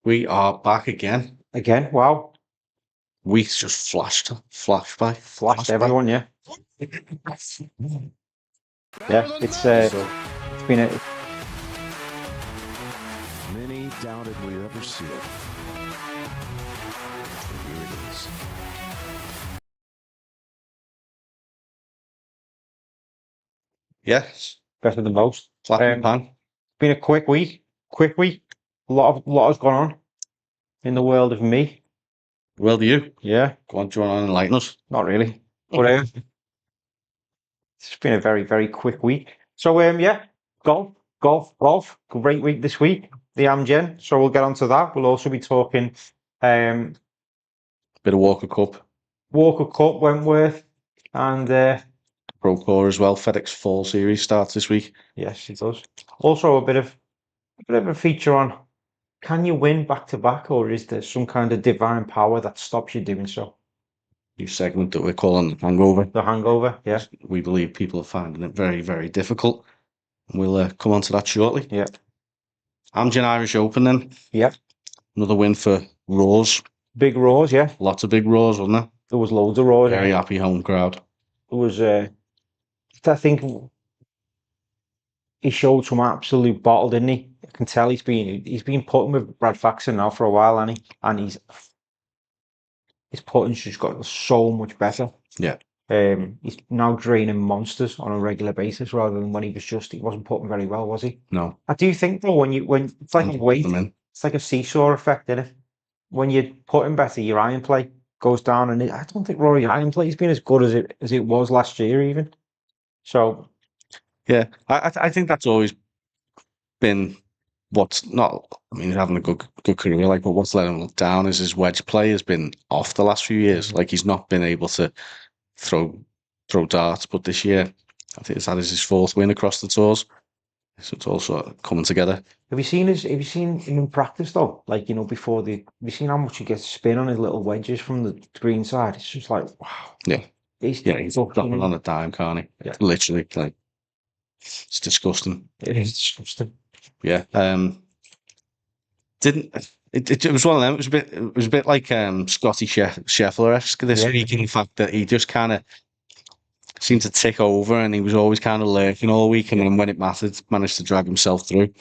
We are back again. Again, wow. Weeks just flashed by. Flashed everyone, yeah. Yeah, it's been a Many doubted we'd ever see it. But here it is. Yes, better than most. flat pan. Been a quick week. Quick week. A lot has gone on in the world of me. Well, do you? Yeah, Go on, do you want to enlighten us? not really. But it's been a very, very quick week. So yeah, golf. Great week this week. The Amgen. So we'll get onto that. We'll also be talking um Bit of Walker Cup, Walker Cup, Wentworth, and Pro Tour as well. FedEx Fall Series starts this week. yes, it does. Also a bit of a feature on, can you win back to back, or is there some kind of divine power that stops you doing so? New segment that we're calling the Hangover. The hangover, yeah. We believe people are finding it very, very difficult. And we'll come on to that shortly. Yeah. Amgen Irish Open then. Yeah. Another win for Raws. Big roars, yeah. Lots of big Raws, wasn't there? There was loads of roars. Very happy home crowd. There was I think he showed some absolute bottle, didn't he? I can tell he's been putting with Brad Faxon now for a while, hasn't he? And his putting's just got so much better. Yeah. He's now draining monsters on a regular basis rather than when he wasn't putting very well, was he? No. I do think though, when it's like a weight, it's like a seesaw effect, isn't it? When you put him better, your iron play goes down, and I don't think Rory iron play has been as good as it was last year, even. So yeah, I think that's always been what's not. I mean, he's having a good career, like, but what's let him down is his wedge play has been off the last few years. Like, he's not been able to throw darts, but this year, I think that is his fourth win across the tours. So it's also coming together. Have you seen him in practice though? Like, have you seen how much he gets spin on his little wedges from the green side? It's just like, wow. Yeah. He's dropping on a dime, can't he? Yeah. Literally, like, it's disgusting. It is disgusting. Yeah. It was one of them. It was a bit like Scotty Scheffler-esque this week, in the fact that he just kind of seemed to tick over, and he was always kind of lurking all week, and then when it mattered, managed to drag himself through.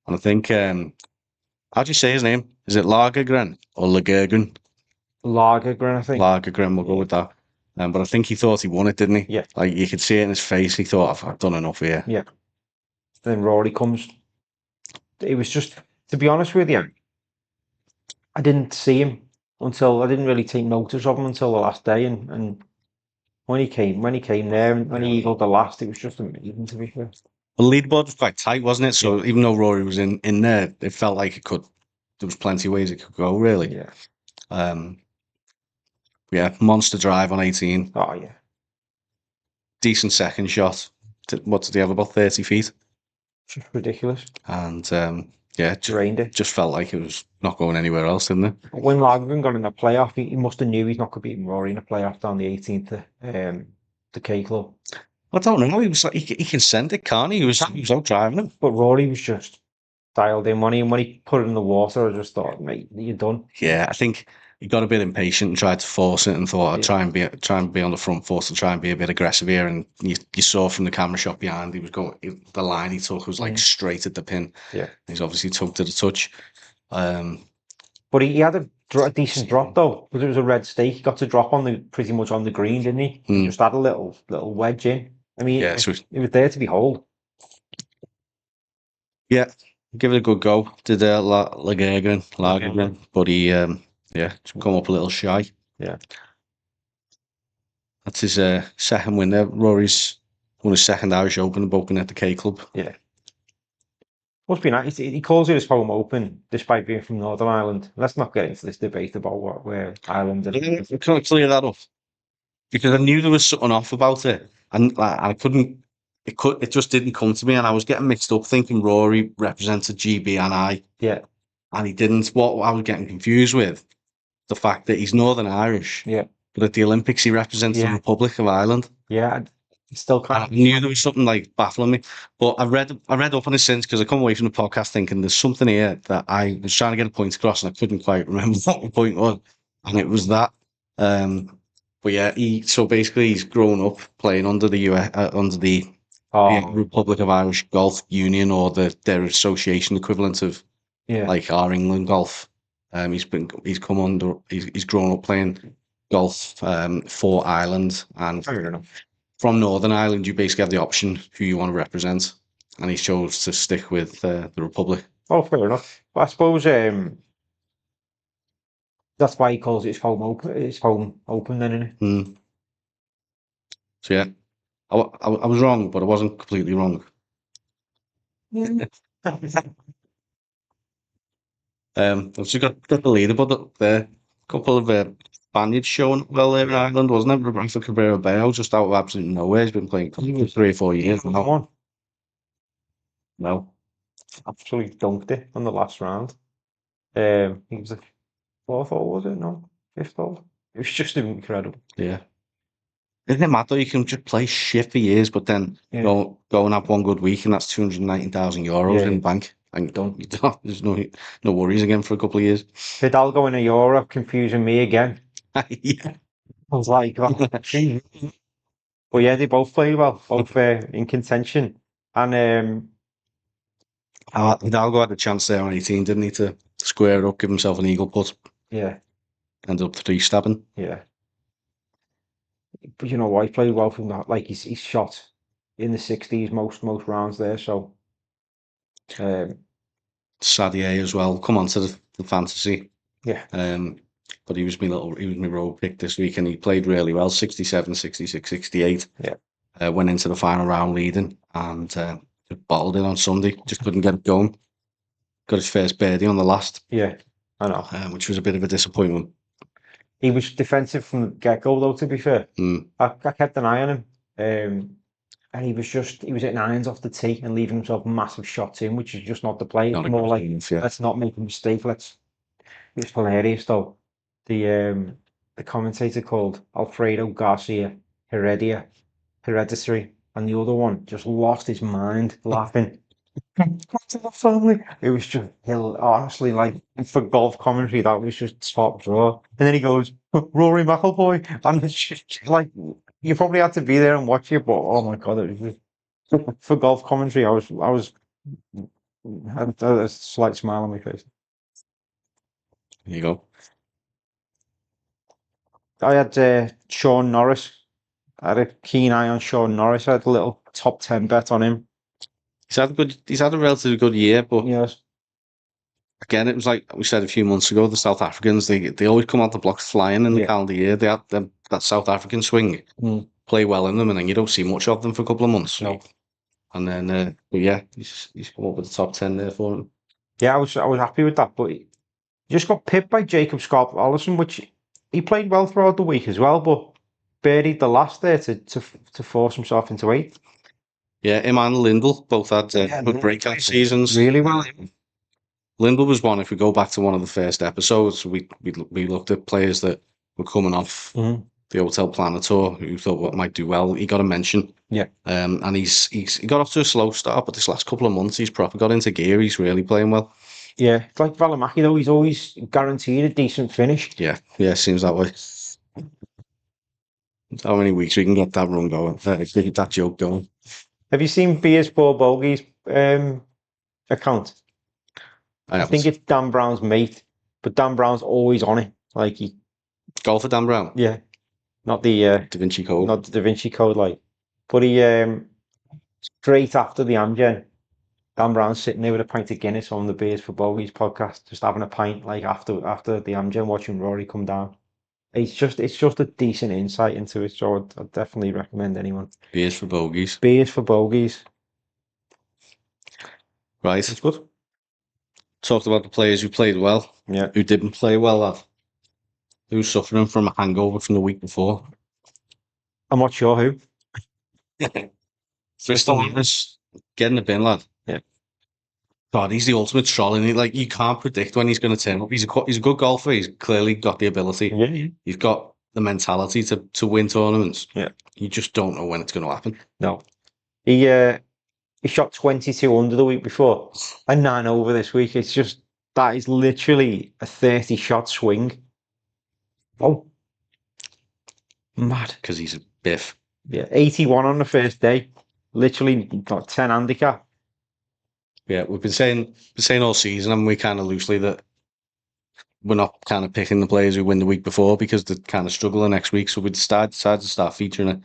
And I think, how do you say his name? Is it Lagergren or Lagergren? Lagergren, I think. Lagergren, we'll go with that. But I think he thought he won it, didn't he? Yeah. Like, you could see it in his face. He thought, I've done enough here. Yeah. Then Rory comes. It was just, to be honest with you, I didn't see him I didn't really take notice of him until the last day, and when he came there, and when he eagled the last, it was just amazing, to be fair. The leaderboard was quite tight, wasn't it? So even though Rory was in there, it felt like there was plenty of ways it could go, really. Yeah. Yeah, monster drive on 18. Oh yeah. Decent second shot. What did he have? About 30 feet. Just ridiculous. And yeah, Drained it. Just felt like it was not going anywhere else, didn't it? When Lagergren got in the playoff, he must have knew he's not going to beat Rory in a playoff down the 18th, the K Club. I don't know. He was like, he can send it, can't he? He was out driving him. But Rory was just dialed in. When he put it in the water, I just thought, mate, you're done. Yeah, I think he got a bit impatient and tried to force it, and thought, I'd try and be on the front foot and try and be a bit aggressive here. And you saw from the camera shot behind, he was going. The line he took was like straight at the pin. Yeah, he's obviously tugged at the touch. But he had a decent drop though, because it was a red stake. He got to drop pretty much on the green, didn't he? He just had a little wedge in. I mean, yeah, it was there to behold. Yeah, give it a good go. Did Lagergren, but he come up a little shy. Yeah, that's his second win there. Rory's won his second Irish Open, both been at the K Club. Yeah, must be nice. He calls it his home open, despite being from Northern Ireland. Let's not get into this debate about where Ireland is. I can't clear that up, because I knew there was something off about it, and I couldn't. It just didn't come to me, and I was getting mixed up, thinking Rory represented GB and I. Yeah, and he didn't. What I was getting confused with, the fact that he's Northern Irish. Yeah, but at the Olympics he represents the Republic of Ireland. Yeah, Still I can't. knew there was something like baffling me, but I read up on it since because I come away from the podcast thinking there's something here that I was trying to get a point across and I couldn't quite remember what the point was, and it was that. But yeah, so basically he's grown up playing under the under the Oh, Republic of Irish Golf Union or their association equivalent of yeah. like our England golf. He's come under he's grown up playing golf for Ireland, and Fair enough. from Northern Ireland, you basically have the option who you want to represent, and he chose to stick with the Republic. Oh, fair enough. But I suppose that's why he calls it his home open. His home open, then, isn't it? Mm. So yeah, I was wrong, but I wasn't completely wrong. I've just got the leaderboard up there. A couple of Spaniards showing up well there in Ireland, wasn't it? Rafa Cabrera Bello, just out of absolute nowhere. He's been playing for 3 or 4 years Come now. on, No, absolutely dunked it on the last round. He was the fourth hole, was it? No, fifth hole. It was just incredible. yeah. Isn't it mad though? You can just play shit for years, but then Yeah. go and have one good week, and that's €290,000 Yeah, in yeah. the bank. And Done. there's no worries again for a couple of years. Hidalgo in a Europe confusing me again. Yeah. I was like, oh, geez. But yeah, they both played well, both in contention. And Hidalgo had a chance there on 18, didn't he, to square it up, give himself an eagle putt, yeah, ended up 3-stabbing. yeah. But you know what? He played well from that. Like he's shot in the 60s most rounds there. So Sadier as well, come on to the fantasy. yeah, But he was my road pick this week, and he played really well, 67, 66, 68. Yeah. Went into the final round leading, and just bottled it on Sunday, just couldn't get it going. Got his first birdie on the last, yeah, I know. which was a bit of a disappointment. He was defensive from the get-go, though, to be fair. Mm. I kept an eye on him. And he was hitting irons off the tee and leaving himself massive shots in, which is just not the play. Not It's a more good like, enough, yeah. let's not make a mistake. It's hilarious, though. The commentator called Alfredo Garcia Hereditary, and the other one just lost his mind laughing. Back to the family. It was just honestly, like, for golf commentary, that was just top draw. And then he goes, Rory McIlroy, and it's just like, you probably had to be there and watch it, but oh my god, it was just, for golf commentary, I had a slight smile on my face. There you go. I had Sean Norris. I had a keen eye on Sean Norris. I had a little top 10 bet on him. He's had a relatively good year, but Yes. again, it was like we said a few months ago, the South Africans, they always come out the blocks flying in the Yeah. calendar year. They have that South African swing, play well in them, and then you don't see much of them for a couple of months. No. And then, but yeah, he's come up with the top 10 there for him. Yeah, I was happy with that, but he just got pipped by Jacob Scott-Allison, which he played well throughout the week as well, but birdied the last there to force himself into 8th. Yeah, him and Lindell both had good breakout seasons. Really well. Lindell was one. If we go back to one of the first episodes, we looked at players that were coming off the Hotel Planet Tour who thought what might do well. He got a mention. Yeah. And he got off to a slow start, but this last couple of months he's proper got into gear. He's really playing well. Yeah, it's like Valimaki though. He's always guaranteed a decent finish. Yeah, seems that way. How many weeks we can get that run going? Get that joke going. Have you seen Beers 4 Bogies account? I think it's Dan Brown's mate, but Dan Brown's always on it. Like he golfer Dan Brown. Yeah, not the Da Vinci Code. Not the Da Vinci Code, like. But he straight after the Amgen, Dan Brown's sitting there with a pint of Guinness on the Beers for Bogies podcast, just having a pint, like after the Amgen, watching Rory come down. It's just a decent insight into it, so I'd definitely recommend anyone. Beers for Bogies. Beers for Bogies. Right. It's good. Talked about the players who played well. Yeah. Who didn't play well, lad. Who's suffering from a hangover from the week before? I'm not sure who. Bristol Willis getting a bin, lad. Yeah. God, he's the ultimate troll, and you can't predict when he's going to turn up. He's a good golfer. He's clearly got the ability. Yeah. He's got the mentality to win tournaments. Yeah. You just don't know when it's going to happen. No. He shot 22 under the week before and 9 over this week. It's just, that is literally a 30 shot swing. Oh, mad. Because he's a biff. Yeah, 81 on the first day. Literally got 10 handicap. Yeah, we've been saying all season, and we kind of loosely that we're not kind of picking the players who win the week before because they kind of struggle the next week. So we decided to start featuring it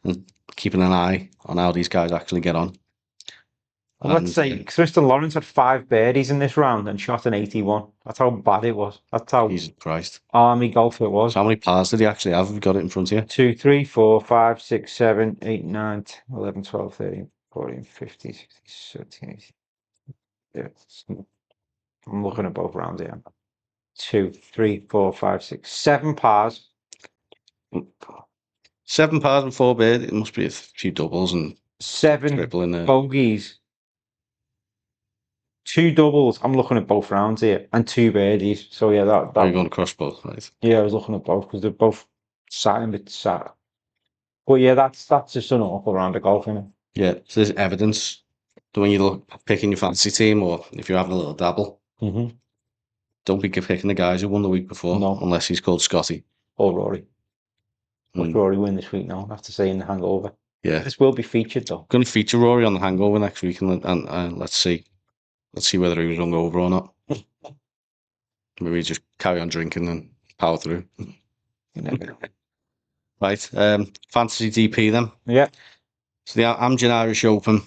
and keeping an eye on how these guys actually get on. Well, let's say Kristen Lawrence had 5 birdies in this round and shot an 81. That's how bad it was. That's how Jesus Christ. army golf it was. So how many pars did he actually have? Have you got it in front of you? 2, 3, 4, 5, 6, 7, 8, 9, 10, 11, 12, 13, 14, 15, 16, 17, 18. Yeah, I'm looking at both rounds here. 2, 3, 4, 5, 6, 7 pars. 7 pars and 4 birdies. It must be a few doubles and 7 triple in there. bogeys. 2 doubles. I'm looking at both rounds here, and 2 birdies. So yeah, Are you that going across both, right? yeah, I was looking at both because they're both sat in bit sat. But yeah, that's just an awful round of golf, isn't it? Yeah, so there's evidence that when you look picking your fantasy team or if you're having a little dabble, Mm-hmm. don't be picking the guys who won the week before, No. unless he's called Scotty. Or Rory. What's Mm. Rory win this week now? I have to say in the hangover. Yeah, This will be featured though. going to feature Rory on the hangover next week, and let's see whether he was hungover or not. Maybe just carry on drinking and power through. You never know. Right, fantasy DP then. Yeah. So the Amgen Irish Open.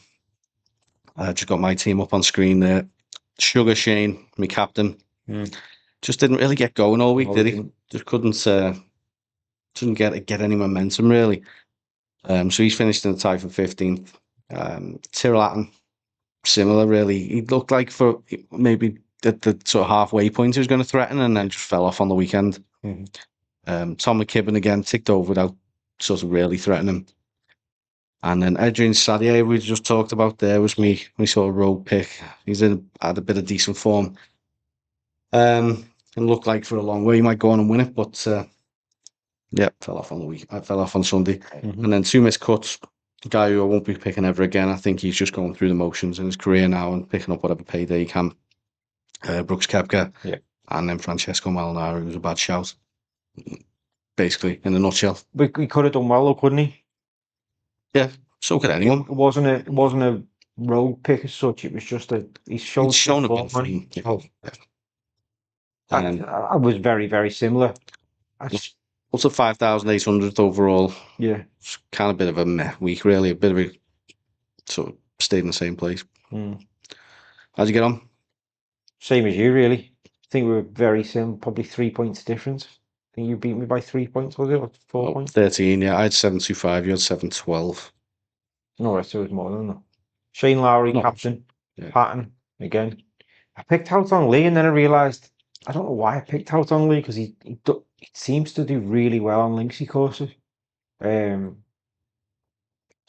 I just got my team up on screen there. Sugar Shane, my captain, just didn't really get going all week, No, did he he? didn't. Just couldn't get any momentum really. So he's finished in the tie for 15th. Tyrrell Hatton, similar really. He looked like for maybe at the sort of halfway point he was going to threaten, and then just fell off on the weekend. Mhm. Tom McKibben again ticked over without sort of really threatening. And then Adrian Sadier, we just talked about there, was me sort of road pick. He's had a bit of decent form. And looked like for a long way he might go on and win it, but yeah, fell off on the week. I fell off on Sunday. Mhm. And then 2 missed cuts. A guy who I won't be picking ever again. I think he's just going through the motions in his career now and picking up whatever payday he can. Brooks Koepka. Yeah. And then Francesco Molinari, who was a bad shout. Basically, in a nutshell. He could have done well though, couldn't he? Yeah, so could anyone. It wasn't a road pick as such. It was just he's He's shown a bit of form. form. Yeah. I was very, very similar. Also 5,800 overall. Yeah. It's kind of a bit of a meh week, really. A bit of a sort of stayed in the same place. How'd you get on? Same as you, really. I think we were very similar, probably 3 points difference. I think you beat me by 3 points, was it? Or 4 points? 13, yeah. I had 725, you had 712. No, so it was more than that. Shane Lowry, No. captain. Yeah. Patton, again. I picked out on Lee and then I realised, I don't know why I picked out on Lee because he seems to do really well on linksy courses. So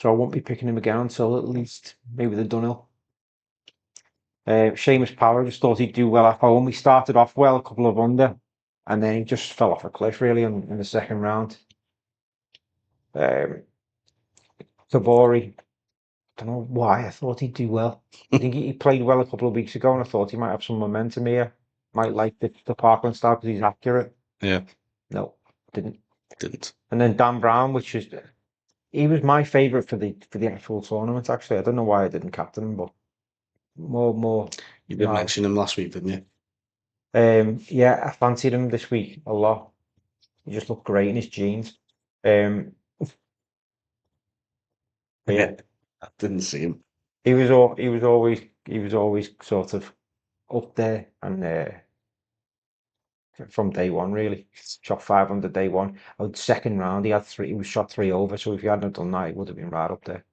I won't be picking him again until at least maybe the Dunhill. Seamus Power, just thought he'd do well at home. He started off well, a couple of under, and then he just fell off a cliff really in the second round. Tabori, I don't know why I thought he'd do well. I think he played well a couple of weeks ago, and I thought he might have some momentum here. Might like the Parkland style because he's accurate. Yeah. No, didn't. Didn't. And then Dan Brown, he was my favourite for the actual tournament. Actually, I don't know why I didn't captain him, but more. You did mention him last week, didn't you? Yeah, I fancied him this week a lot. He just looked great in his jeans. Yeah, I didn't see him. he was always sort of up there and from day one really. Shot 500 day one. Second round he was shot 3 over. So if he hadn't done that, he would have been right up there.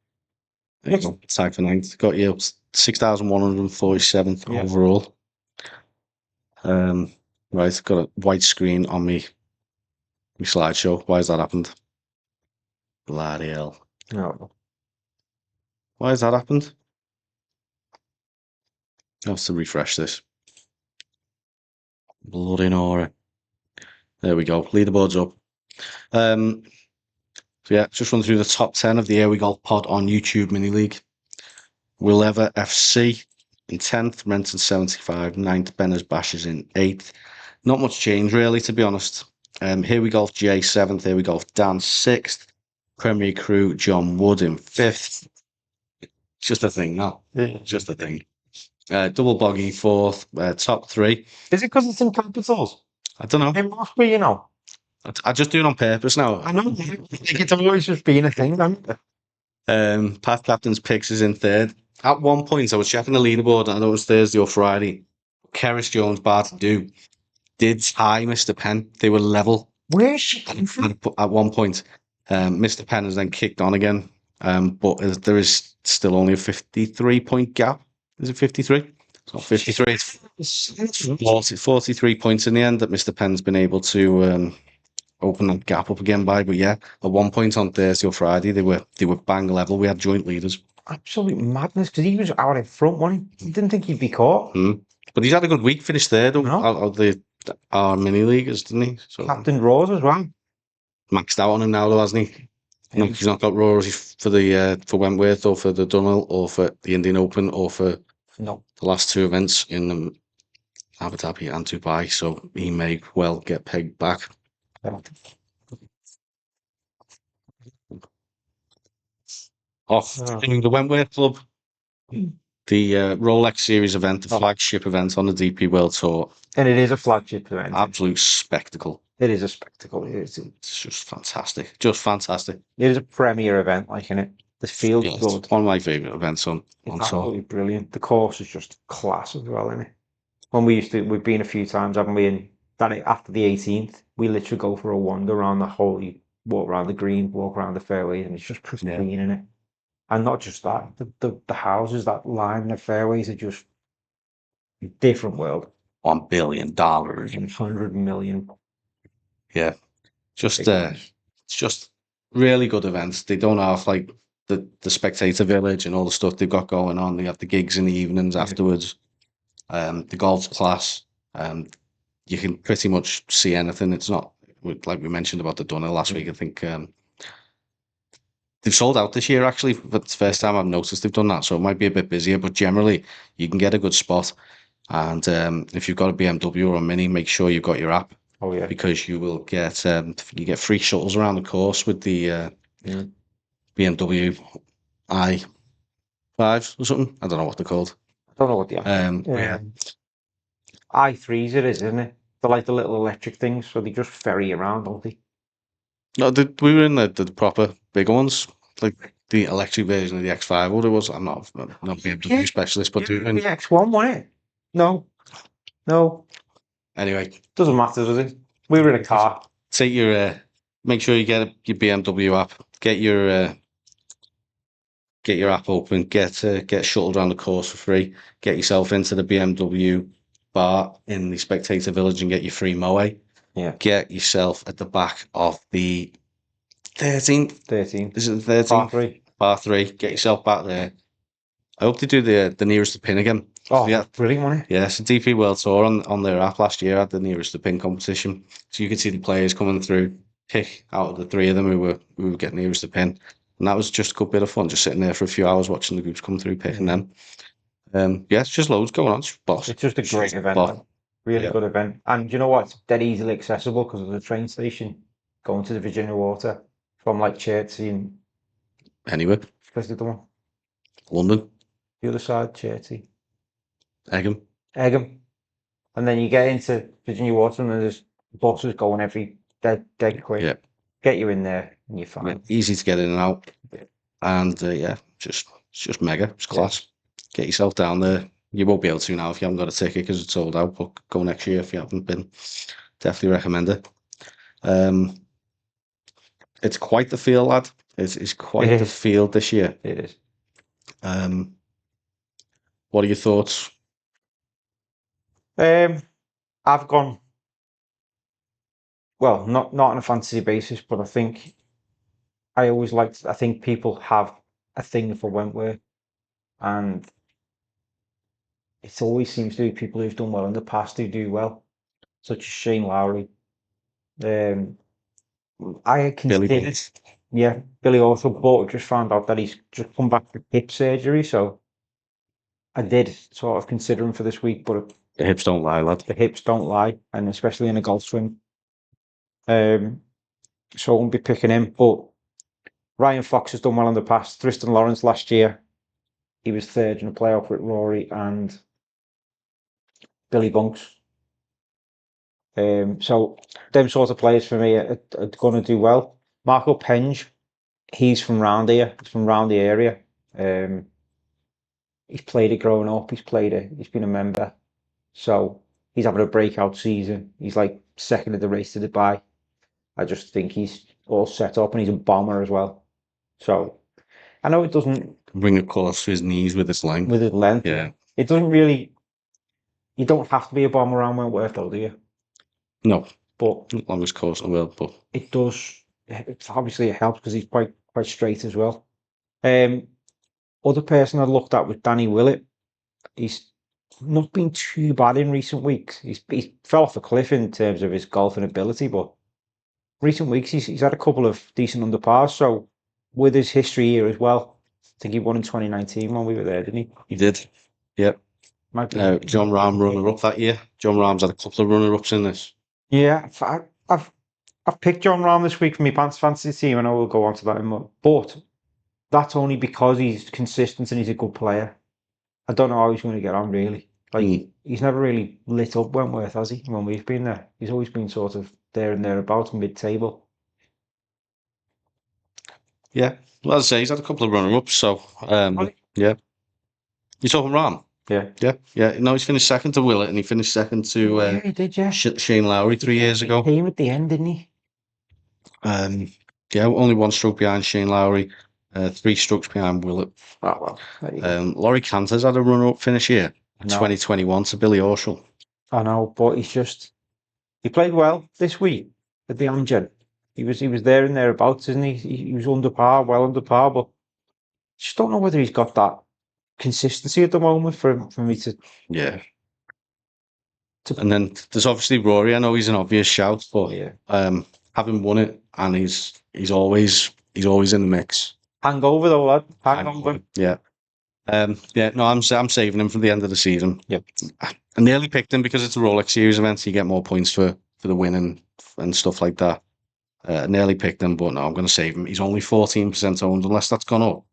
There you go. Tag for 9th. Got you up 6,147th Yeah. overall. Right, got a white screen on me slideshow. Why has that happened? Bloody hell. No. Why has that happened? I have to refresh this. Bloody Nora. There we go. Leaderboard's up. Um, so yeah, just run through the top 10 of the Here We Golf pod on YouTube Mini League. Willever FC in 10th, Renton 75, 9th, Benners Bashes in 8th. Not much change really, to be honest. Here We Golf J 7th, Here We Golf Dan 6th, Premier Crew John Wood in 5th. Just a thing, no, just a thing. Double Boggy 4th, top 3. Is it because it's in capitals? I don't know. It must be, you know. I just do it on purpose now. I know. Like it's always just been a thing, hasn't it? Path Captain's Picks is in 3rd. At one point, I was checking the leaderboard, and I know it was Thursday or Friday. Keris Jones, Barton did tie Mr. Penn. They were level. Where's she come from? At one point. Mr. Penn has then kicked on again, but there is still only a 53-point gap. Is it 53? It's not 53. It's 43 points in the end that Mr. Penn's been able to open that gap up again by. But yeah, at one point on Thursday or Friday, they were bang level. We had joint leaders. Absolute madness, because he was out in front, wasn't he? He didn't think he'd be caught. But he's had a good week, finished third out of our mini leaguers, didn't he? So Captain Rose as well. maxed out on him now, though, hasn't he? No, he's not got Rory for Wentworth or for the Dunhill or for the Indian Open or for No. the last 2 events in Abu Dhabi and Dubai, so he may well get pegged back. In the Wentworth Club, the Rolex Series event, the flagship event on the DP World Tour. And it is a flagship event. Absolute spectacle. It is a spectacle. It's just fantastic. Just fantastic. It is a premier event, like, in it. The field's good. One of my favourite events on It's tour. absolutely brilliant. The course is just class as well, isn't it? When we've been a few times, haven't we? And after the 18th, we literally go for a wander around the whole, walk around the green, walk around the fairways, and it's just pristine, in it. And not just that, the houses that line the fairways are just a different world. $1 billion. 100 million. Yeah. It's just really good events. They don't have like the spectator village and all the stuff they've got going on. They have the gigs in the evenings afterwards. The golf class. You can pretty much see anything. It's not like we mentioned about the Dunhill last week. I think they've sold out this year, actually. But it's the first time I've noticed they've done that. So it might be a bit busier, but generally you can get a good spot. And if you've got a BMW or a Mini, make sure you've got your app. Oh yeah, because you will get free shuttles around the course with the BMW i5 or something. I don't know what they're called. I don't know what the i3s it is, isn't it? They're like the little electric things, so they just ferry around, don't they? No, we were in the proper big ones, like the electric version of the X5. What it was, I'm not BMW specialist, but the X1, wasn't it? No. Anyway, doesn't matter, does it? We were in a car. Take your make sure you get your BMW app. Get your app open. Get shuttled around the course for free. Get yourself into the BMW bar in the Spectator Village and get your free moe. Yeah. Get yourself at the back of the 13th. 13th. Is it the 13th? Par 3. Par 3. Get yourself back there. I hope they do the nearest to pin again. Oh, yeah, brilliant, wasn't it? Yeah, it's a DP World Tour on their app last year had the nearest to pin competition. So you could see the players coming through, pick out of the 3 of them who were getting nearest to pin. And that was just a good bit of fun, just sitting there for a few hours watching the groups come through, picking them. Yeah, it's just loads going on. It's just a great event. Really good event. And you know what? It's dead easily accessible because of the train station going to the Virginia Water from like Chertsey and anywhere. Where's the other one? London. The other side, Chertsey. Egham. And then you get into Virginia Water and there's buses going every dead quick. Yeah. Get you in there and you're fine. Yeah, easy to get in and out. Yeah. And it's just mega. It's class. Yeah. Get yourself down there. You won't be able to now if you haven't got a ticket because it's sold out, but go next year if you haven't been. Definitely recommend it. It's quite the field, lad. It's quite the field this year. It is. What are your thoughts? I've gone, well, not on a fantasy basis, but I think I think people have a thing for Wentworth, and it always seems to be people who've done well in the past who do well, such as Shane Lowry, I Billy considered, Bonds. yeah, Billy also, but just found out that he's just come back from hip surgery, so I did sort of consider him for this week, but The hips don't lie, lad. the hips don't lie, and especially in a golf swing. So I won't be picking him, but Ryan Fox has done well in the past. Tristan Lawrence last year, he was third in the playoff with Rory and Billy Bunks. So them sort of players for me are going to do well. Marco Penge, he's from round here. He's from round the area. He's played it growing up. He's played it. He's been a member. So he's having a breakout season. He's like second in the race to Dubai. I just think he's all set up, and he's a bomber as well. So I know it doesn't Bring it close to his knees with his length. with his length. Yeah. It doesn't really. You don't have to be a bomber around Wentworth, though, do you? No, But as long as course I will. But it does. Obviously, it helps because he's quite straight as well. Other person I looked at was Danny Willett. He's not been too bad in recent weeks. He's fell off a cliff in terms of his golfing ability, but recent weeks he's had a couple of decent under pars. So with his history here as well, I think he won in 2019 when we were there, didn't he? he did. Yep. Might be. John Rahm runner-up that year. John Rahm's had a couple of runner-ups in this. Yeah, I've picked John Rahm this week for my fantasy team, and I will go on to that in a moment. But that's only because he's consistent and he's a good player. I don't know how he's going to get on, really. Like, he's never really lit up Wentworth, has he, when we've been there? He's always been sort of there and thereabouts, mid-table. Yeah. Well, as I say, he's had a couple of runner-ups, so Really? yeah. You're talking Rahm? Yeah. Yeah. No, he's finished second to Willett, and he finished second to Yeah, he did, yeah. Shane Lowry 3 years ago. He came at the end, didn't he? Yeah, only 1 stroke behind Shane Lowry, 3 strokes behind Willett. Oh, well. There you go. Laurie Cantor's had a runner-up finish here in No. 2021 to Billy Horschel. I know, but he played well this week at the Amgen. He was there and thereabouts, isn't he? He was under par, well under par, but just don't know whether he's got that consistency at the moment for me to. Yeah. And then there's obviously Rory. I know he's an obvious shout, but Yeah. having won it, and he's always in the mix. Hangover though, lad. Hangover. Yeah. No, I'm saving him for the end of the season. Yep. I nearly picked him because it's a Rolex Series event. So you get more points for the win and stuff like that. I nearly picked him, but no, I'm going to save him. He's only 14% owned, unless that's gone up.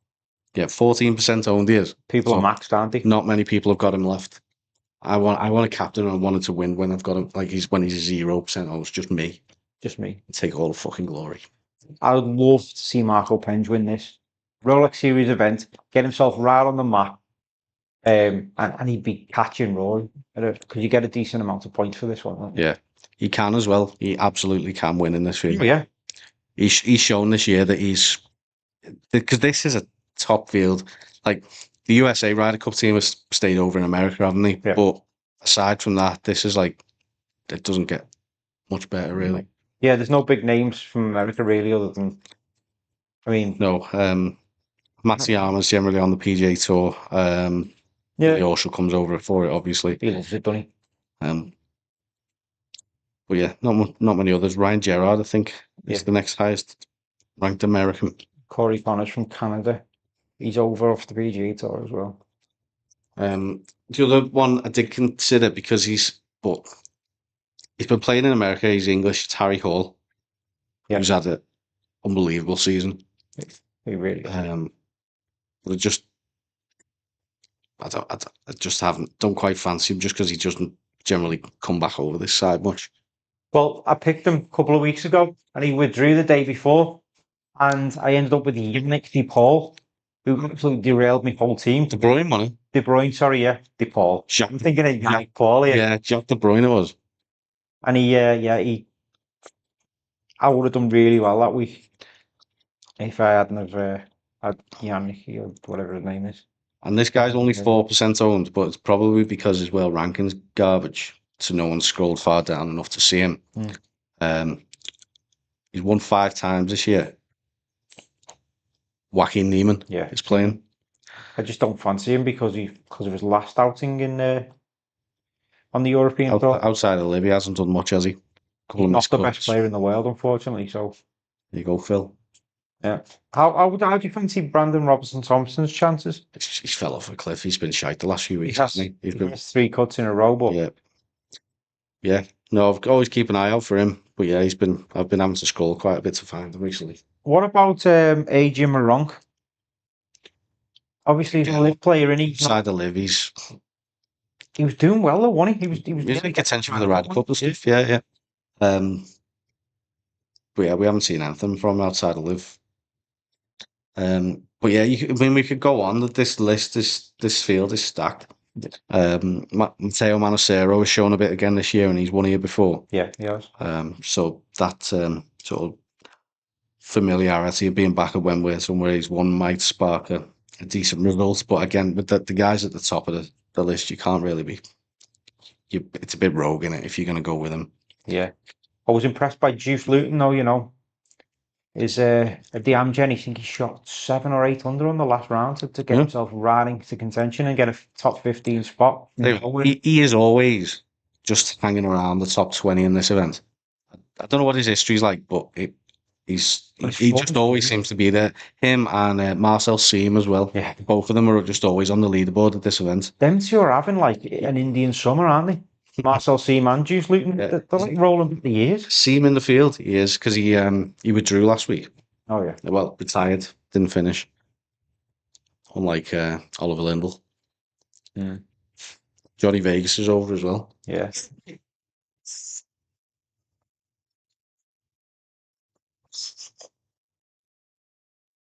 Yeah, 14% owned he is. People So are maxed, aren't they? Not many people have got him left. I want a captain, and I wanted to win when I've got him. Like he's 0% owned. It's just me. Just me. Take all the fucking glory. I would love to see Marco Penge win this Rolex Series event, get himself right on the map, and he'd be catching Rory. Because you get a decent amount of points for this one, don't you? Yeah, he can as well. He absolutely can win in this field. Yeah. He's shown this year that he's, because this is a top field. Like the USA Ryder Cup team has stayed over in America, haven't they? Yeah. But aside from that, this is like, it doesn't get much better, really. Yeah, there's no big names from America really, other than, I mean, No, Matsuyama's generally on the PGA Tour. yeah, He also comes over for it, obviously. he loves it, doesn't he? But yeah, not many others. Ryan Gerard, I think, is the next highest ranked American. Corey Connors from Canada. He's over off the PGA Tour as well. The other one I did consider because he's been playing in America. He's English. It's Harry Hall. Yeah. Who's had an unbelievable season. He really. But I just don't quite fancy him just because he doesn't generally come back over this side much. Well, I picked him a couple of weeks ago, and he withdrew the day before, and I ended up with Yannick DePaul, who absolutely derailed my whole team. De Bruyne money. De Bruyne, sorry, yeah, DePaul. I'm thinking of Yannick Paul here. Yeah, Jack De Bruyne was. And I would have done really well that week if I hadn't have had Yannick or whatever his name is. And this guy's only 4% owned, but it's probably because his world ranking's garbage, so no one scrolled far down enough to see him. He's won 5 times this year. Joaquin Neiman is playing. I just don't fancy him because of his last outing in on the European Tour. Outside of Libya, he hasn't done much, has he? He's not the best player in the world, unfortunately. So There you go, Phil. Yeah. How do you fancy Brandon Robertson-Thompson's chances? He's fell off a cliff. He's been shite the last few weeks, has, hasn't he? He's he been, has 3 cuts in a row, but yeah. Yeah. No, I've always keep an eye out for him. But yeah, I've been having to scroll quite a bit to find him recently. what about Adrian Maronk? Obviously, he's a live player, and Side of Liv, he was doing well though, wasn't he? He was he's getting in contention for the Ryder Ryder Cup and stuff. Yeah, yeah. But yeah, we haven't seen anything from him outside of Liv. But yeah, I mean, we could go on with this list. This field is stacked. Matteo Manacero has shown a bit again this year, and he's won here before. Yeah, he has. So that sort of familiarity of being back at Wembley somewhere he's won might spark a decent result. But again, with the guys at the top of the list, you can't really be. It's a bit rogue in it if you're going to go with him. Yeah. I was impressed by Juice Luton though, you know. Is a Diamgen, I think he shot 7 or 8 under on the last round to get himself right into contention and get a top 15 spot. He is always just hanging around the top 20 in this event. I don't know what his history's like, but he just always seems to be there. Him and Marcel Siem as well. Yeah. Both of them are just always on the leaderboard at this event. Them two are having like an Indian summer, aren't they? Marcel Siem and Juice Luton. Yeah. They're like rolling with the years. Siem in the field, he is, because he withdrew last week. Oh yeah. Well, retired, didn't finish. Unlike Oliver Lindell. Yeah. Johnny Vegas is over as well. Yeah.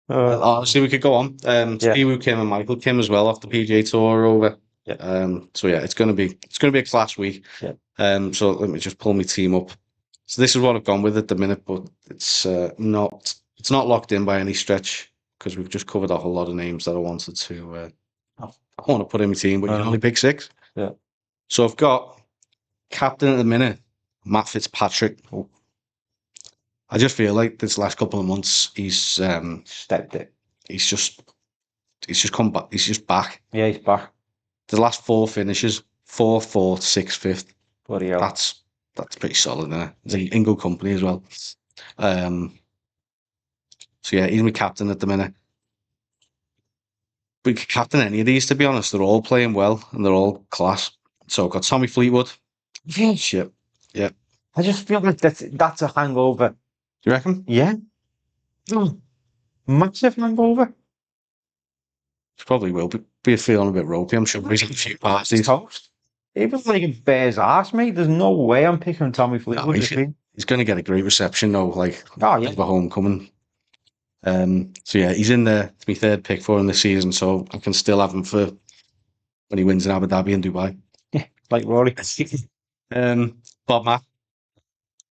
Obviously, we could go on. Siwoo Kim and Michael Kim as well off the PGA Tour are over. Yeah. So yeah, it's gonna be a class week. Yeah. So let me just pull my team up. So this is what I've gone with at the minute, but it's not locked in by any stretch because we've just covered off a lot of names that I wanted to. I want to put in my team, but you can only pick 6. Yeah. So I've got captain at the minute, Matt Fitzpatrick. I just feel like this last couple of months he's stepped it. He's just come back. He's just back. Yeah, he's back. The last 4 finishes, 4th, 4th, 6th, 5th. Bloody hell. That's pretty solid, isn't it? He's in good company as well. So yeah, he's my captain at the minute. We could captain any of these, to be honest. They're all playing well and they're all class. So I've got Tommy Fleetwood. Yeah. Shit. Yeah. I just feel like that's a hangover. You reckon? Yeah. Massive hangover. Probably will be feeling a bit ropey. I'm sure he's in a few parties. Toast. Even like a bear's ass, mate. There's no way I'm picking Tommy Fleetwood. No, he's going to get a great reception, though. Like, yeah, for homecoming. So yeah, he's in there. It's my 3rd pick for him this season, so I can still have him for when he wins in Abu Dhabi and Dubai. Yeah, like Rory.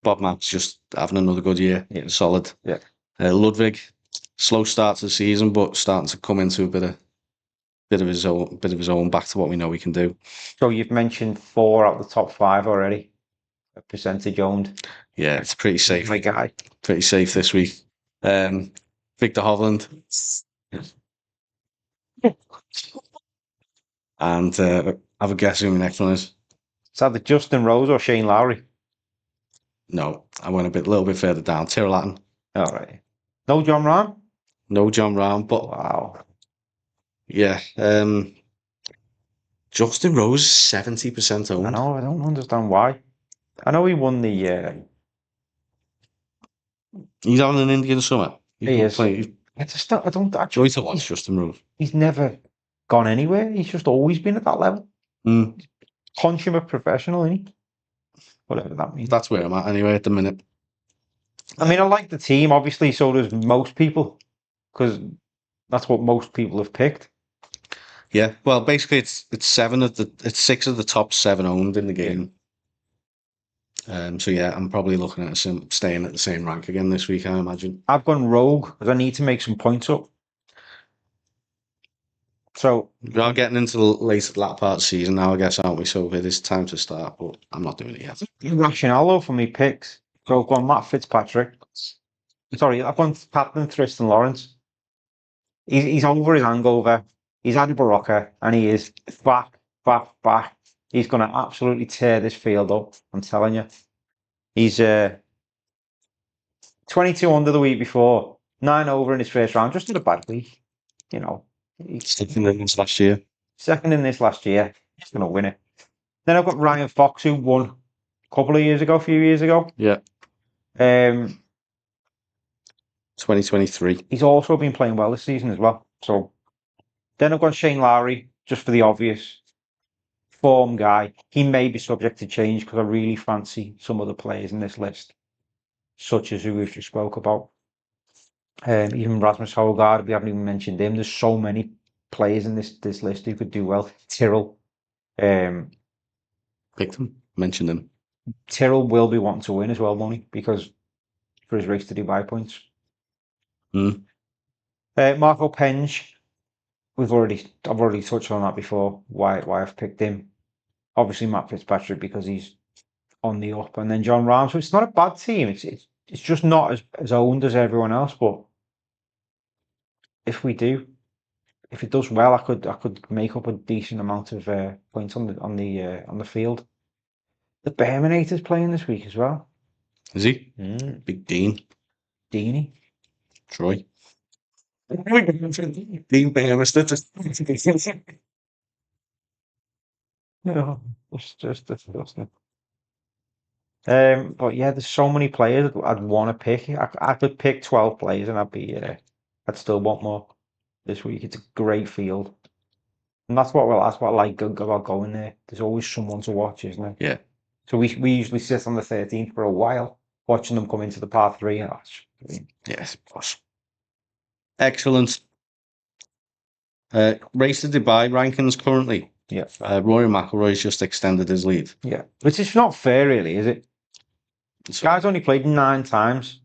Bob Mapp's just having another good year. Yeah. Solid. Yeah. Ludwig, slow start to the season, but starting to come into a bit of his own, back to what we know he can do. So you've mentioned 4 out of the top 5 already. A percentage owned. Yeah, it's pretty safe. My guy. Pretty safe this week. Victor Hovland. And have a guess who my next one is. Is that the Justin Rose or Shane Lowry? No, I went a little bit further down. Tyrrell Hatton. All right. No John Rahm? No John Rahm, but wow. Yeah. Justin Rose 70% owned. I know, I don't understand why. I know he won the he's having an Indian summer. He is. I don't actually joy to watch Justin Rose. He's never gone anywhere. He's just always been at that level. Consummate professional, isn't he? Whatever that means. That's where I'm at anyway at the minute. I mean, I like the team, obviously, so does most people, because that's what most people have picked. Yeah, well, basically, it's 6 of the top 7 owned in the game. So yeah, I'm probably looking at staying at the same rank again this week, I imagine. I've gone rogue because I need to make some points up. So we are getting into the later part of the season now, I guess, aren't we? So it is time to start, but I'm not doing it yet. Rationale though for me picks. So I've gone Matt Fitzpatrick. Sorry, I've gone Captain Tristan Lawrence. He's over his hangover. He's had a Barocca, and he is back. He's going to absolutely tear this field up. I'm telling you. He's 22 under the week before, 9 over in his first round. Just had a bad week, you know. Second innings last year. Second in this last year. He's going to win it. Then I've got Ryan Fox, who won a few years ago. Yeah. 2023. He's also been playing well this season as well. So then I've got Shane Lowry, just for the obvious form guy. He may be subject to change because I really fancy some of the players in this list, such as who we've just spoke about. Even Rasmus Højgaard, we haven't even mentioned him. There's so many players in this list who could do well. Tyrrell. Picked him. Mentioned him. Tyrrell will be wanting to win as well, won't he? Because for his race to Dubai points. Marco Penge. I've already touched on that before. Why I've picked him. Obviously Matt Fitzpatrick because he's on the up, and then John Rahm. So it's not a bad team. It's just not as owned as everyone else. But if it does well, I could make up a decent amount of points on the field. The Bearminator's playing this week as well. Is he? Big Dean. Deanie. Troy. Dean Bearmister. No, it's just disgusting. But yeah, there's so many players I'd want to pick. I could pick 12 players and I'd still want more this week. It's a great field. And that's what I like about going there. There's always someone to watch, isn't there? Yeah. So we usually sit on the 13th for a while, watching them come into the par 3. And Yes, of course. Excellent. Race to Dubai rankings currently. Yeah. Rory McIlroy's just extended his lead. Yeah. Which is not fair, really, is it? This guy's only played 9 times.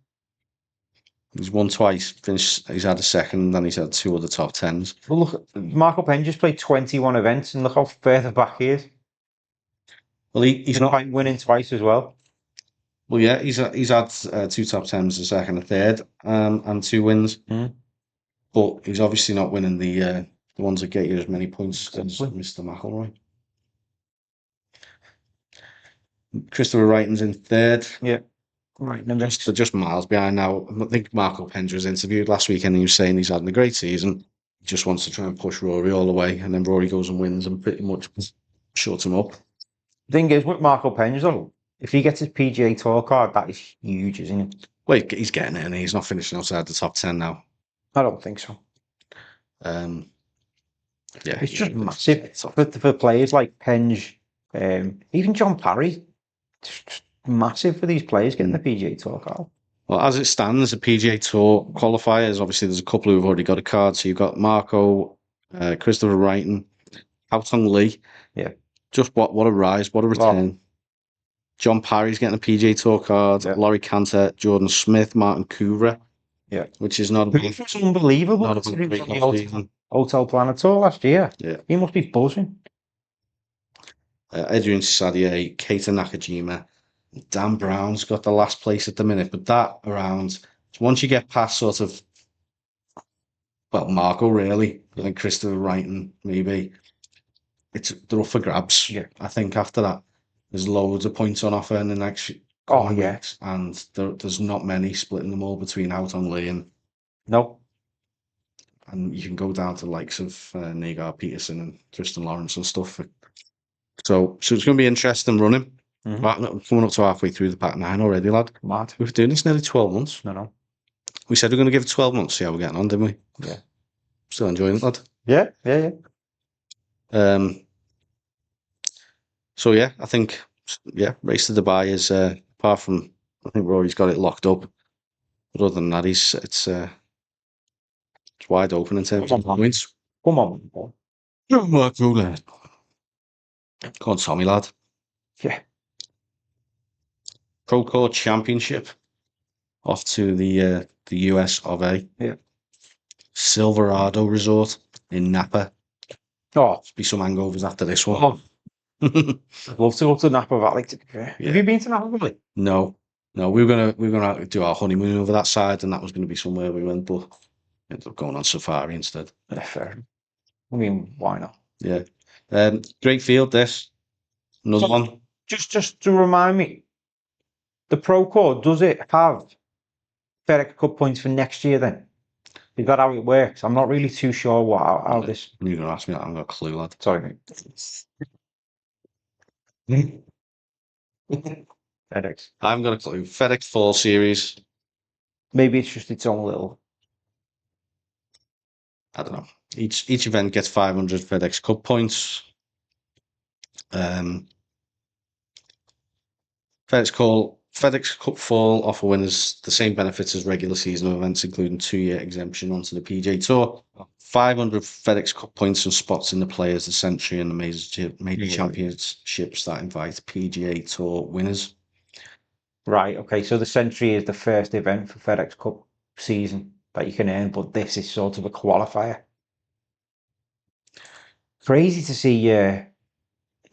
He's won twice. He's had a second, and he's had 2 other top 10s. Well, look, Marco Penge just played 21 events, and look how further back he is. Well, he's not winning twice as well. Well, yeah, he's had 2 top 10s, a second, a third, and 2 wins. But he's obviously not winning the ones that get you as many points as Mr. McIlroy. Christopher Wrighton's in third. Yeah. Right. Just miles behind now. I think Marco Penge was interviewed last week and he was saying he's having a great season. He just wants to try and push Rory all the way, and then Rory goes and wins and pretty much shuts him up. The thing is, with Marco Penge, though, if he gets his PGA Tour card, that is huge, isn't it? Well, he's getting it, and he's not finishing outside the top 10 now. I don't think so. Yeah, it's just massive for players like Penge, even John Parry. Just massive for these players getting the PGA Tour card. Well, as it stands, the PGA Tour qualifiers, obviously there's a couple who've already got a card. So you've got Marco, Christopher Wrighton, Haotong Lee. Yeah. Just what a rise, what a return. Wow. John Parry's getting a PGA Tour card. Yeah. Laurie Cantor, Jordan Smith, Martin Couvre. Yeah. Which is not unbelievable. Not a Hotel Planet Tour last year. Yeah. He must be buzzing. Adrian Sadier, Keita Nakajima, Dan Brown's got the last place at the minute, but that around, once you get past sort of, well, Marco really, and Christopher Wrighton maybe, they're up for grabs. Yeah. I think after that, there's loads of points on offer in the next weeks, and there's not many splitting them all between Haotong Lee and... No. And you can go down to the likes of Nagar Peterson and Tristan Lawrence and stuff. So it's going to be interesting running. Mm-hmm. Coming up to halfway through the pack 9 already, lad. Mad. We've been doing this nearly 12 months. No. We said we're going to give it 12 months, see how we're getting on, didn't we? Yeah. Still enjoying it, lad. Yeah. So yeah, I think race to Dubai is apart from I think Rory's got it locked up. But other than that, it's wide open in terms of points. Come on. Come on, Tommy, lad. Yeah. Procore Championship off to the US of A. Yeah. Silverado Resort in Napa. Oh, there'll be some hangovers after this one. Oh. I'd love to go to Napa Valley. Yeah. Have you been to Napa Valley? No. We were gonna do our honeymoon over that side, and that was going to be somewhere we went, but ended up going on safari instead. Yeah, fair. I mean, why not? Yeah. Great field, this. Another one. Just to remind me, the Procore, does it have FedEx Cup points for next year then? Is that how it works? I'm not really too sure how this. You're gonna ask me that? I haven't got a clue, lad. Sorry, mate. FedEx. I haven't got a clue. FedEx Fall Series. Maybe it's just its own little. I don't know. Each event gets 500 FedEx Cup points. FedEx Cup Fall offer winners the same benefits as regular season events, including 2-year exemption onto the PGA Tour, 500 FedEx Cup points and spots in the Players, the Century, and the major championships that invite PGA Tour winners. Right. Okay. So the Century is the first event for FedEx Cup season that you can earn, but this is sort of a qualifier. Crazy to see the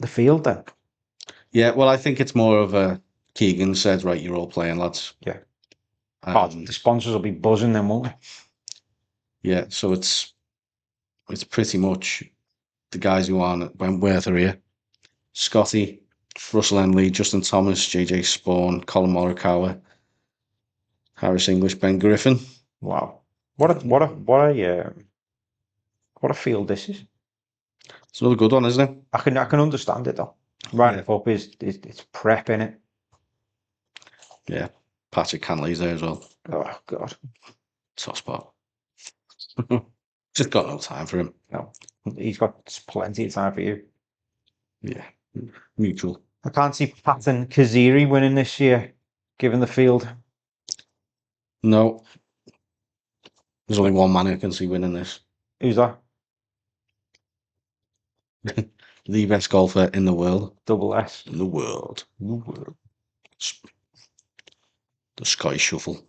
field then. Yeah, well, I think it's more of a Keegan said, right, you're all playing, lads. Yeah. Um, The sponsors will be buzzing then, won't they? yeah, so it's pretty much the guys who aren't Wentworth are here. Scotty, Russell Henley, Justin Thomas, JJ Spawn, Colin Morikawa, Harris English, Ben Griffin. Wow. What a field this is. It's another good one, isn't it? I can understand it though. Right up is it's prep in it. Yeah, Patrick Cantley's there as well. Oh God. Top spot. Just got no time for him. No. He's got plenty of time for you. Yeah, mutual. I can't see Patton Kaziri winning this year, given the field. No. There's only one man who can see winning this. Who's that? The best golfer in the world. Double S. In the world. The Scottish Shuffle.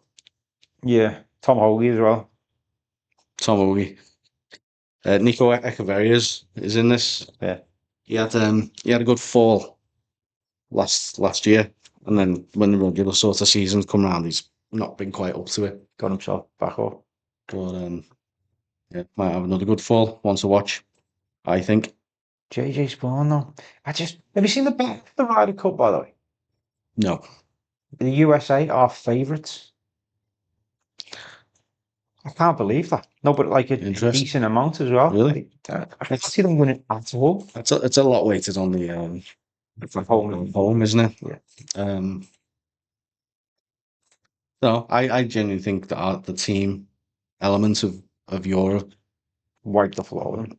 Yeah. Tom Hoagie as well. Tom Hoagie. Nico Echeverria is in this. Yeah. He had a good fall last year, and then when the regular sort of season's come around, he's not been quite up to it. Got himself back up. But yeah, might have another good fall. One to watch, I think. JJ Spawn though. Have you seen the Ryder Cup, by the way? No. The USA are favourites. I can't believe that. No, but like a decent amount as well. Really? I can't see them winning at all. It's a lot weighted on the home, isn't it? Yeah. No, I genuinely think that the team element of Europe Wiped the floor with them.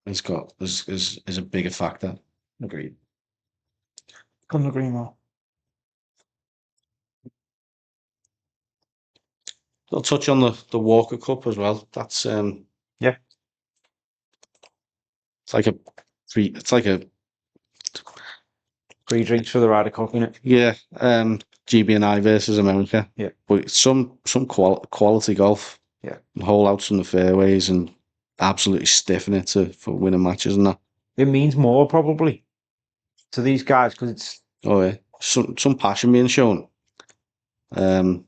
is a bigger factor. Agreed. Couldn't agree more. I'll touch on the Walker Cup as well. That's yeah. It's like a free drinks for the Ryder Cup, innit? Yeah. GB&I versus America. Yeah. But some quality golf. Yeah. Hole outs from the fairways and absolutely stiffing it for winning matches and that. It means more probably to these guys because it's some passion being shown. I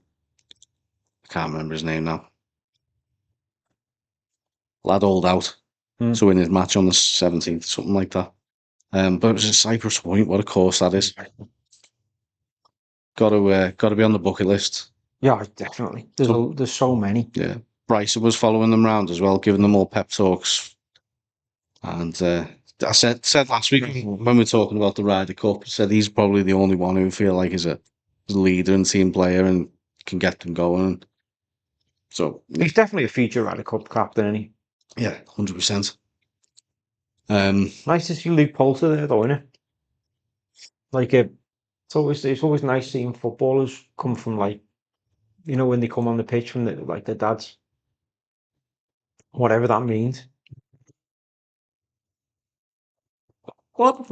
can't remember his name now. Lad holed out to win his match on the 17th, something like that. But it was at Cypress Point. What a course that is. Got to be on the bucket list. Yeah, definitely. There's so many. Yeah. Bryson was following them round as well, giving them all pep talks. And I said last week when we were talking about the Ryder Cup, I said he's probably the only one who feel like is a leader and team player and can get them going. So he's definitely a future Ryder Cup captain, isn't he? Yeah, 100%. Nice to see Luke Poulter there, though, isn't it? Like it's always nice seeing footballers come from when they come on the pitch from their dads, whatever that means. What?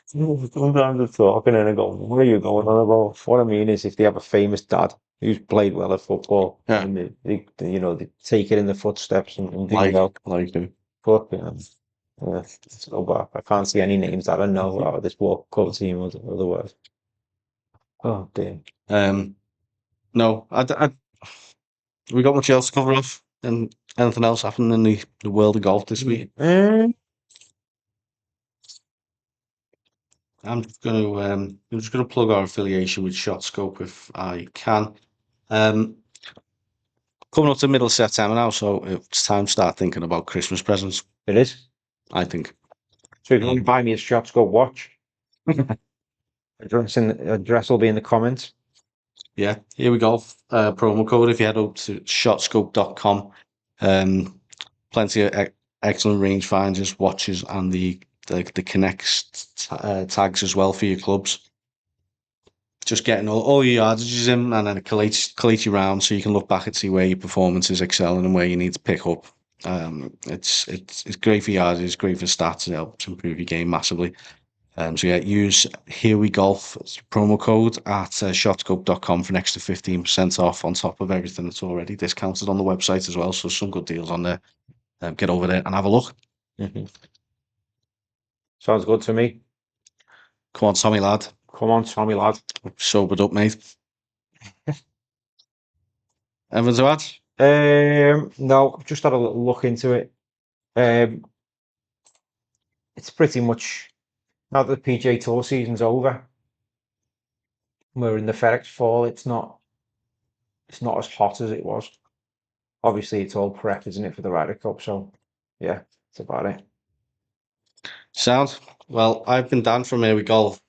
Sometimes I'm talking and I go, "Where are you going on about?" What I mean is, if they have a famous dad who's played well at football, and they take it in the footsteps and do well. Like him. Fuck yeah. So bad. I can't see any names that I know out of this World Cup team otherwise. Oh dear. No, we got much else to cover off, and anything else happening in the world of golf this week? I'm just gonna plug our affiliation with ShotScope if I can. Coming up to middle of September now, so it's time to start thinking about Christmas presents. It is. I think. So if you want to buy me a Shots Go watch, address will be in the comments. Yeah, here we go. Promo code if you head up to shotscope.com. Plenty of excellent rangefinders, watches, and the Connects tags as well for your clubs. Just getting all your yardages in, and then it collates you round so you can look back and see where your performance is excelling and where you need to pick up. It's great for yardages, great for stats. It helps improve your game massively. So yeah, use Here We Golf promo code at shotscope.com for an extra 15% off on top of everything that's already discounted on the website as well. So some good deals on there. Get over there and have a look. Sounds good to me. Come on, Tommy lad. Come on, Tommy lad. Sobered up, mate. Anything to add? No, I've just had a little look into it. It's pretty much now that the PGA Tour season's over. We're in the FedEx fall. It's not as hot as it was. Obviously, it's all prep, isn't it, for the Ryder Cup? So, yeah, that's about it. Sound. Well, I've been Dan from Here We Golf,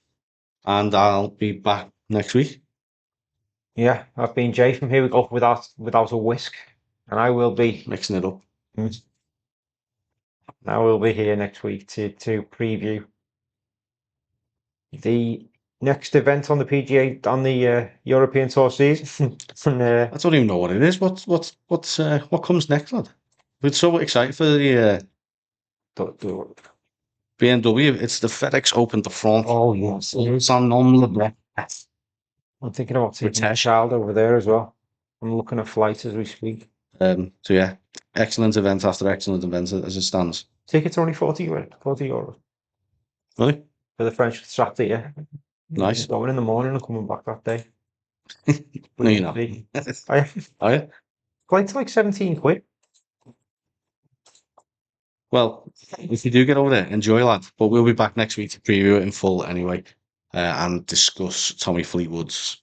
and I'll be back next week. Yeah, I've been Jay from Here We Go without a whisk, and I will be Mixing it up. I will be here next week to preview the next event on the PGA on the European Tour season. I don't even know what it is. What comes next, lad? We're so excited for the BMW. It's the FedEx Open de France. Oh yes, It's on normal. I'm thinking about taking a child over there as well. I'm looking at flights as we speak. So yeah, excellent event after excellent event as it stands. Tickets are only 40 euros. Really? For the French Saturday, yeah. Nice. Going in the morning and coming back that day. No, you're not. Are you? Flight's like 17 quid. Well, if you do get over there, enjoy, lad. But we'll be back next week to preview it in full anyway, and discuss Tommy Fleetwood's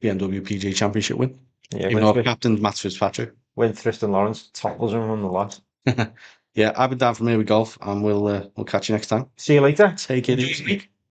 BMW PGA Championship win. Yeah, even though captain Matt Fitzpatrick. When Tristan Lawrence topples him on the lot. Yeah, I've been Dan from Here We Golf, and we'll catch you next time. See you later. Take it easy.